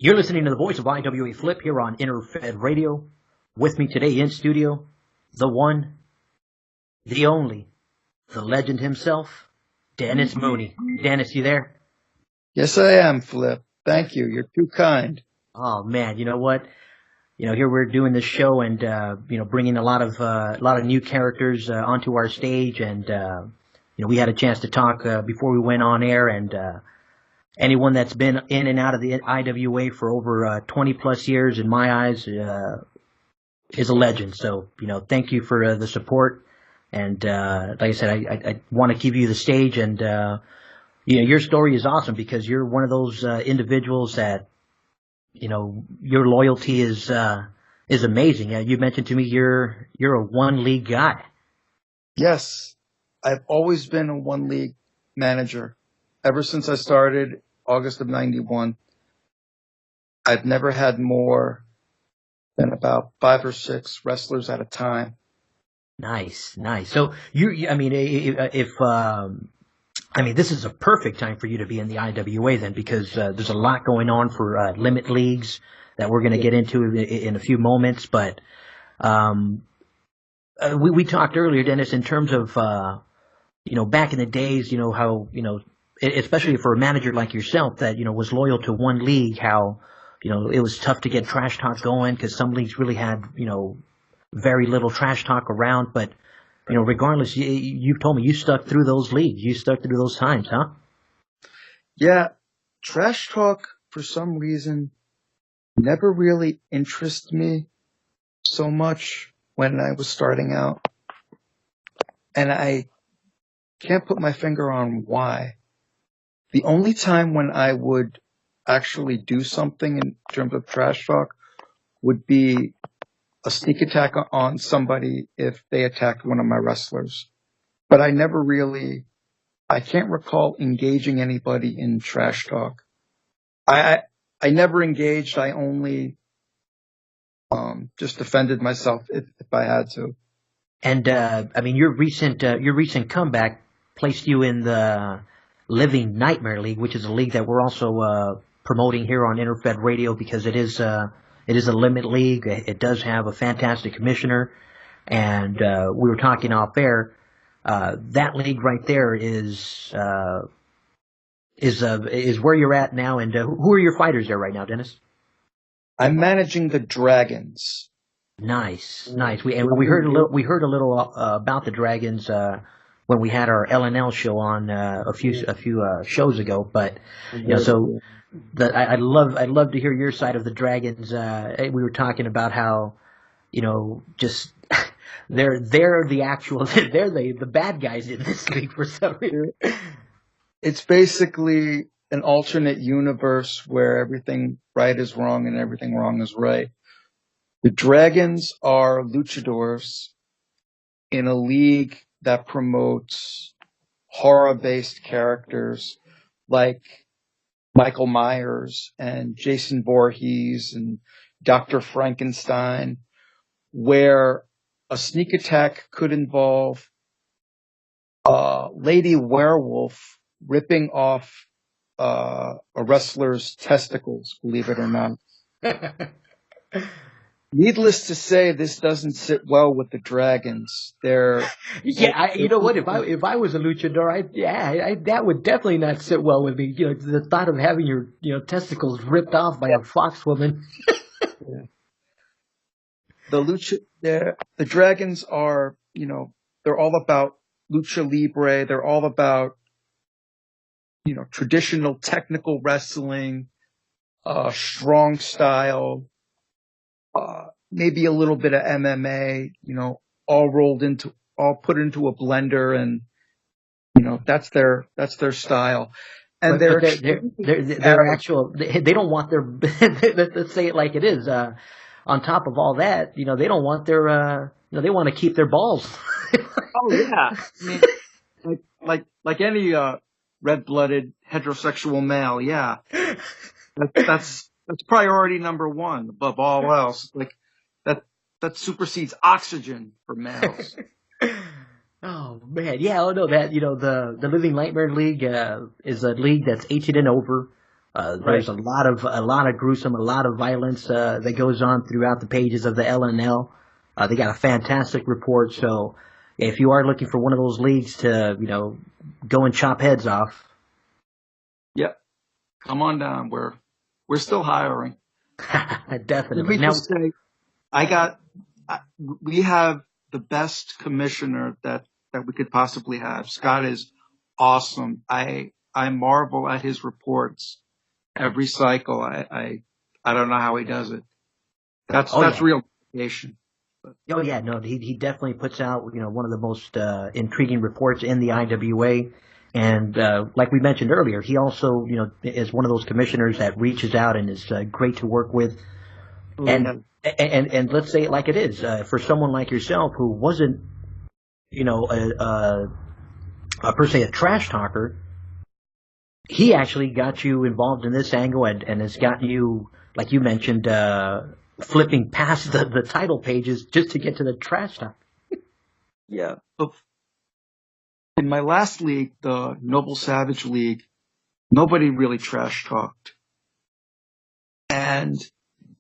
You're listening to the voice of IWA Flip here on InterFed Radio. With me today in studio, the one, the only, the legend himself, Dennis Mooney. Dennis, you there? Yes, I am, Flip. Thank you. You're too kind. Oh man, you know what? Here we're doing this show and bringing a lot of new characters onto our stage, and we had a chance to talk before we went on air, and anyone that's been in and out of the IWA for over 20 plus years, in my eyes, is a legend. So, thank you for the support. And like I said, I want to give you the stage. And, your story is awesome because you're one of those individuals that, your loyalty is amazing. You mentioned to me you're a one league guy. Yes, I've always been a one league manager. Ever since I started, August of 91, I've never had more than about 5 or 6 wrestlers at a time. Nice. So this is a perfect time for you to be in the IWA then, because there's a lot going on for limit leagues that we're going to get into in a few moments. But we talked earlier, Dennis, in terms of back in the days, how especially for a manager like yourself that, was loyal to one league, how, it was tough to get trash talk going because some leagues really had, very little trash talk around. But, regardless, you've told me you stuck through those leagues. You stuck through those times, huh? Yeah. Trash talk, for some reason, never really interested me so much when I was starting out. And I can't put my finger on why. The only time when I would actually do something in terms of trash talk would be a sneak attack on somebody if they attacked one of my wrestlers. But I can't recall engaging anybody in trash talk. I never engaged. I only just defended myself if I had to. And your recent comeback placed you in the Living Nightmare League, which is a league that we're also promoting here on InterFed Radio because it is a limit league. It does have a fantastic commissioner, and we were talking off air. That league right there is where you're at now. And who are your fighters there right now, Dennis? I'm managing the Dragons. Nice. We heard a little about the Dragons when we had our LNL show on a few shows ago. But I'd love to hear your side of the Dragons. We were talking about how just they're the bad guys in this league for some reason. It's basically an alternate universe where everything right is wrong and everything wrong is right. The Dragons are luchadors in a league that promotes horror-based characters like Michael Myers and Jason Voorhees and Dr. Frankenstein, where a sneak attack could involve a lady werewolf ripping off a wrestler's testicles, believe it or not. Needless to say, this doesn't sit well with the Dragons. You know what? If I was a luchador, that would definitely not sit well with me. The thought of having your testicles ripped off by a fox woman. Yeah. The Dragons are, they're all about lucha libre. They're all about, traditional technical wrestling, strong style. Maybe a little bit of MMA, all put into a blender, and that's their style. And they're actual. They don't want their. Let's say it like it is. On top of all that, they don't want their. They want to keep their balls. Oh yeah, I mean, like any red-blooded heterosexual male, yeah. That's priority number one above all else. Like that supersedes oxygen for males. Oh man, yeah, I know that. The Living Nightmare League is a league that's 18 and over. Right. There's a lot of gruesome, a lot of violence that goes on throughout the pages of the LNL. They got a fantastic report. So if you are looking for one of those leagues to go and chop heads off, Yep. Come on down. We're still hiring. Let definitely. me Now, just say, I got, we have the best commissioner that we could possibly have. Scott is awesome. I marvel at his reports every cycle. I don't know how he does it. oh That's yeah, real dedication. oh yeah, no, he definitely puts out one of the most intriguing reports in the IWA. And like we mentioned earlier, he also is one of those commissioners that reaches out and is great to work with. Oh yeah. And let's say it like it is. For someone like yourself who wasn't, per se a trash talker, he actually got you involved in this angle and has gotten you, like you mentioned, flipping past the title pages just to get to the trash talk. Yeah. In my last league, the Noble Savage League, nobody really trash talked. And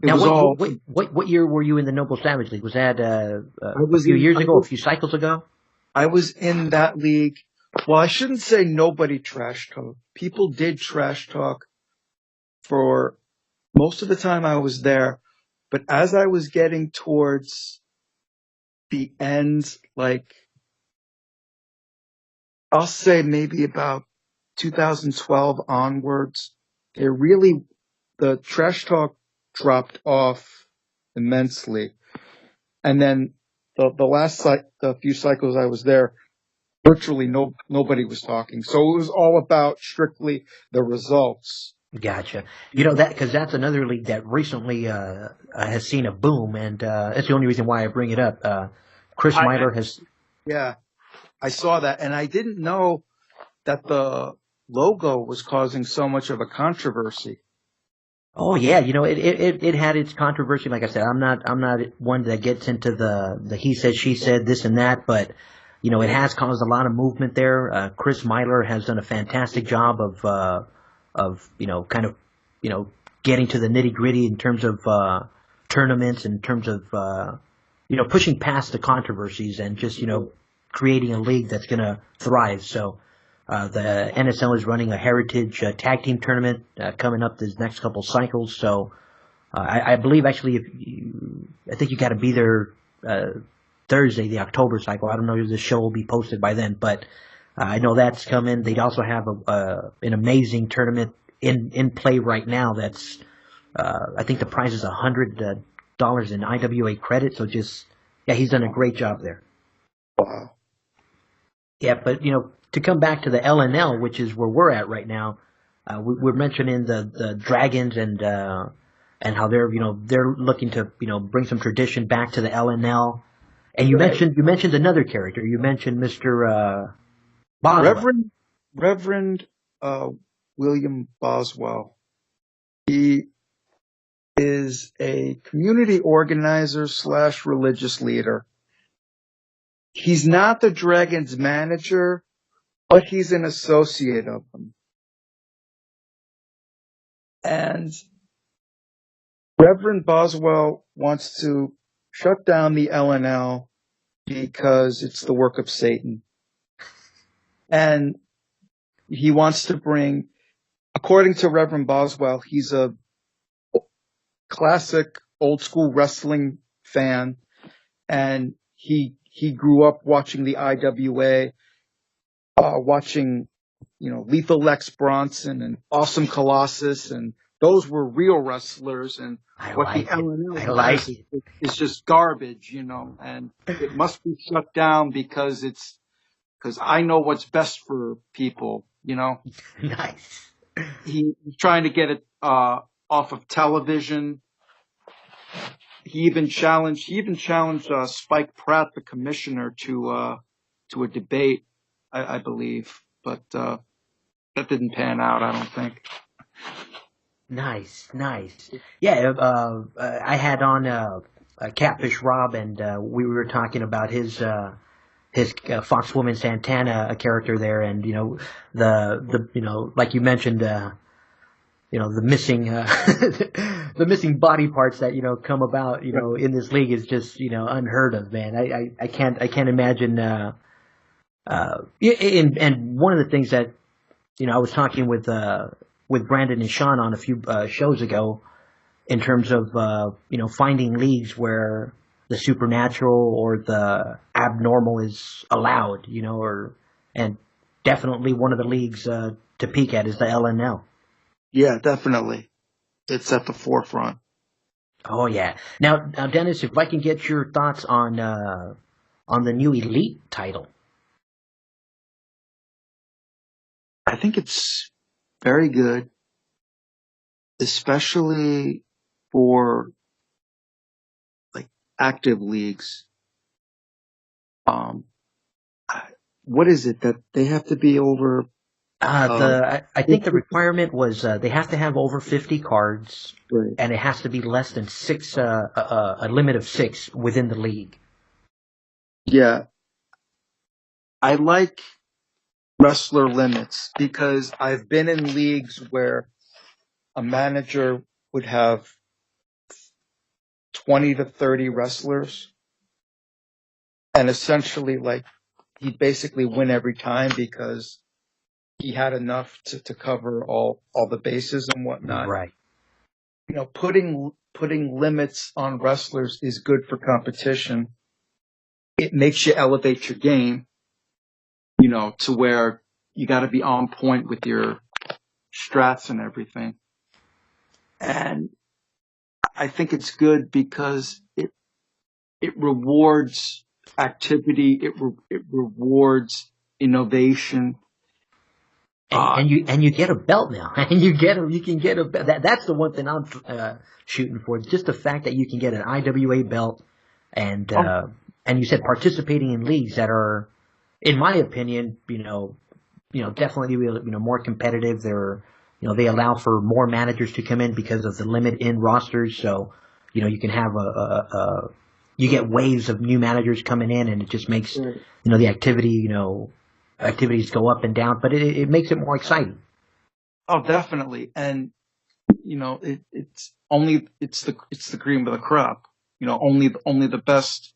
it Now, was all, what year were you in the Noble Savage League? Was that I a was few in, years ago, a few cycles ago? I was in that league. Well, I shouldn't say nobody trash talk. People did trash talk for most of the time I was there. But as I was getting towards the end, like I'll say maybe about 2012 onwards, the trash talk dropped off immensely. And then the few cycles I was there, virtually nobody was talking. So it was all about strictly the results. Gotcha. That because that's another league that recently has seen a boom, and that's the only reason why I bring it up. Chris I Myler has. Yeah, I saw that, and I didn't know that the logo was causing so much of a controversy. Oh yeah, it had its controversy. Like I said, I'm not one that gets into the he said she said this and that, but it has caused a lot of movement there. Chris Myler has done a fantastic job of kind of getting to the nitty gritty in terms of tournaments, in terms of pushing past the controversies and just creating a league that's going to thrive. So. The NSL is running a Heritage Tag Team Tournament coming up this next couple cycles. So I believe actually, I think you got to be there Thursday, the October cycle. I don't know if the show will be posted by then, but I know that's coming. They also have an amazing tournament in play right now. That's I think the prize is $100 in IWA credit. So he's done a great job there. Wow. Yeah, but to come back to the LNL, which is where we're at right now, we're mentioning the Dragons and how they're looking to bring some tradition back to the LNL. And you Right. mentioned another character. You mentioned Mr. Boswell. Reverend William Boswell. He is a community organizer / religious leader. He's not the Dragons manager, but he's an associate of them. And Reverend Boswell wants to shut down the LNL because it's the work of Satan. And he wants to bring, according to Reverend Boswell, he's a classic old school wrestling fan, and he grew up watching the IWA, watching Lethal Lex Bronson and Awesome Colossus, and those were real wrestlers. And I what the like it. LNL I like has is just garbage, and it must be shut down because I know what's best for people, Nice. He's trying to get it off of television. He even challenged Spike Pratt, the commissioner, to a debate, I believe, but that didn't pan out, I don't think. Nice. Yeah, I had on Catfish Rob, and we were talking about his Foxwoman Santana character there, and the like you mentioned, the missing the missing body parts that come about in this league is just unheard of, man. I can't imagine. And one of the things that I was talking with Brandon and Sean on a few shows ago in terms of finding leagues where the supernatural or the abnormal is allowed, and definitely one of the leagues to peek at is the LNL. Yeah, definitely. It's at the forefront. Oh yeah. Now, Dennis, if I can get your thoughts on the new Elite title. I think it's very good, especially for like active leagues. What is it that they have to be over? I think the requirement was they have to have over 50 cards, Right. and it has to be less than six, a limit of 6 within the league. Yeah. I like wrestler limits because I've been in leagues where a manager would have 20 to 30 wrestlers, and essentially like he'd basically win every time because he had enough to cover all the bases and whatnot. Right. Putting limits on wrestlers is good for competition. It makes you elevate your game, to where you got to be on point with your strats and everything. And I think it's good because it rewards activity. It rewards innovation. And you get a belt now, and you can get a belt. That's the one thing I'm shooting for. Just the fact that you can get an IWA belt, and you said participating in leagues that are, in my opinion, definitely more competitive. They're they allow for more managers to come in because of the limit in rosters. So you can have you get waves of new managers coming in, and it just makes the activity activities go up and down, but it makes it more exciting. Oh, definitely. And it's the cream of the crop. Only the best,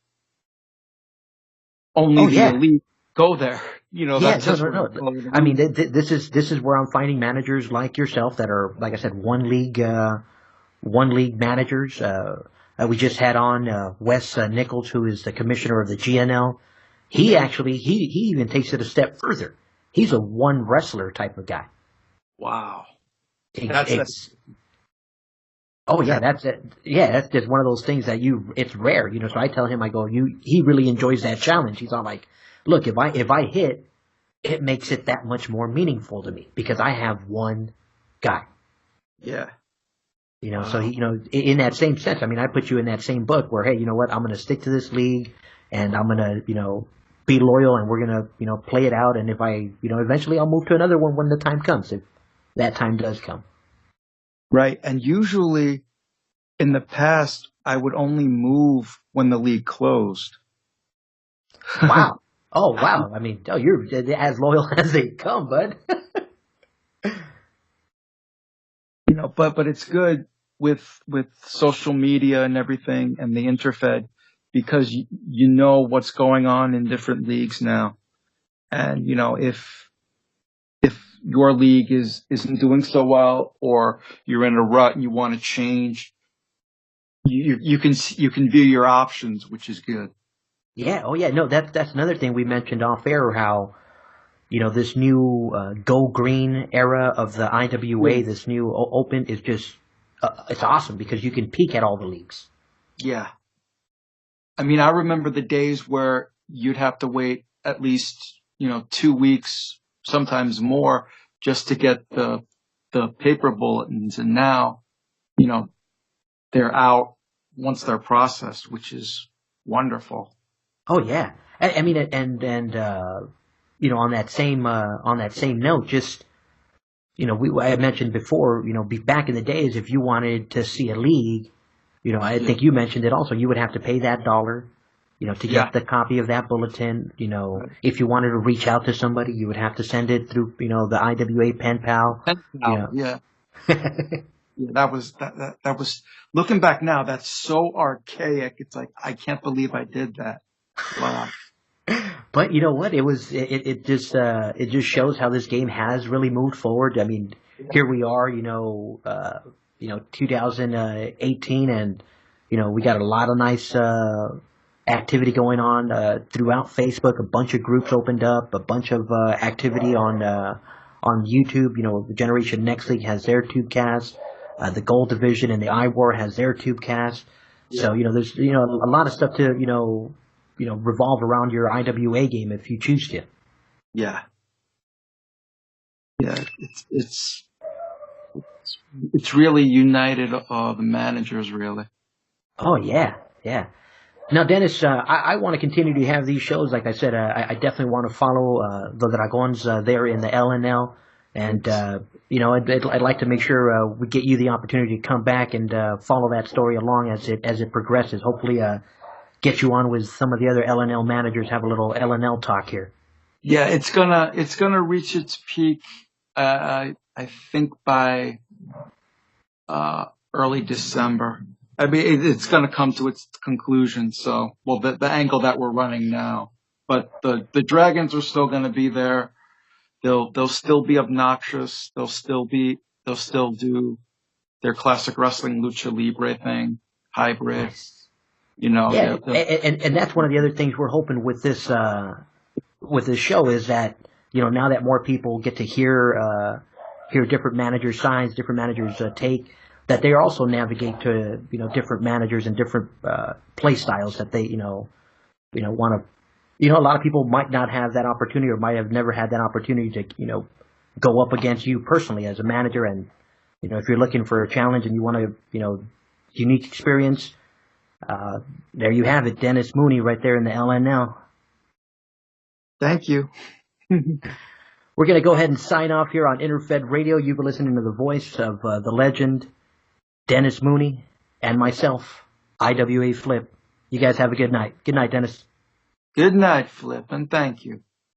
the elite go there. No. I mean, this is where I'm finding managers like yourself that are, like I said, one league managers. We just had on Wes Nichols, who is the commissioner of the GNL. He actually he even takes it a step further. He's a one wrestler type of guy. Wow. That's it. Yeah, that's just one of those things that it's rare, So I tell him, I go, he really enjoys that challenge. He's all like, look, if I hit, it makes it that much more meaningful to me because I have one guy. Yeah. So in that same sense, I mean, I put you in that same book where, hey, you know what, I'm going to stick to this league, and I'm going to, be loyal, and we're going to, play it out. And if I, eventually I'll move to another one when the time comes, if that time does come. Right. And usually in the past, I would only move when the league closed. Wow. Oh, wow. I mean, you're as loyal as they come, bud. But it's good with social media and everything and the InterFed, because you know what's going on in different leagues now. And, if your league isn't doing so well, or you're in a rut and you want to change, you can view your options, which is good. Yeah. Oh yeah. No, that's another thing we mentioned off air, how, this new Go Green era of the IWA, this new Open is just, it's awesome because you can peek at all the leagues. Yeah. I mean, I remember the days where you'd have to wait at least, 2 weeks, sometimes more, just to get the paper bulletins. And now, they're out once they're processed, which is wonderful. Oh yeah. I mean, and on that same note, just, I had mentioned before, back in the days, if you wanted to see a league, I think you mentioned it also, you would have to pay that $1, to get the copy of that bulletin. If you wanted to reach out to somebody, you would have to send it through, the IWA Pen Pal. Yeah. Yeah, that was looking back now. That's so archaic. It's like I can't believe I did that. Wow. But you know what? It just shows how this game has really moved forward. I mean, here we are, 2018, and we got a lot of nice activity going on throughout Facebook. A bunch of groups opened up, a bunch of activity on YouTube. The Generation Next League has their tubecast. The Gold Division and the iWar has their tubecast. So there's a lot of stuff to revolve around your IWA game if you choose to. Yeah. Yeah. It's really united the managers really. Oh yeah, yeah. Now, Dennis, I want to continue to have these shows. Like I said, I definitely want to follow the Dragons there in the LNL, and I'd like to make sure we get you the opportunity to come back and follow that story along as it progresses. Hopefully, get you on with some of the other LNL managers. Have a little LNL talk here. Yeah, it's gonna reach its peak. I think by early December. I mean, it's going to come to its conclusion. So, well, the angle that we're running now, but the Dragons are still going to be there. They'll still be obnoxious. They'll still do their classic wrestling lucha libre thing, hybrid. Nice. Yeah, and that's one of the other things we're hoping with this show is that now that more people get to hear different managers' signs, different managers' take, that they also navigate to different managers and different play styles that they want to. A lot of people might not have that opportunity or might have never had that opportunity to go up against you personally as a manager. And if you're looking for a challenge and you want a unique experience, there you have it, Dennis Mooney right there in the LNL. Thank you. We're going to go ahead and sign off here on InterFed Radio. You've been listening to the voice of the legend, Dennis Mooney, and myself, IWA Flip. You guys have a good night. Good night, Dennis. Good night, Flip, and thank you.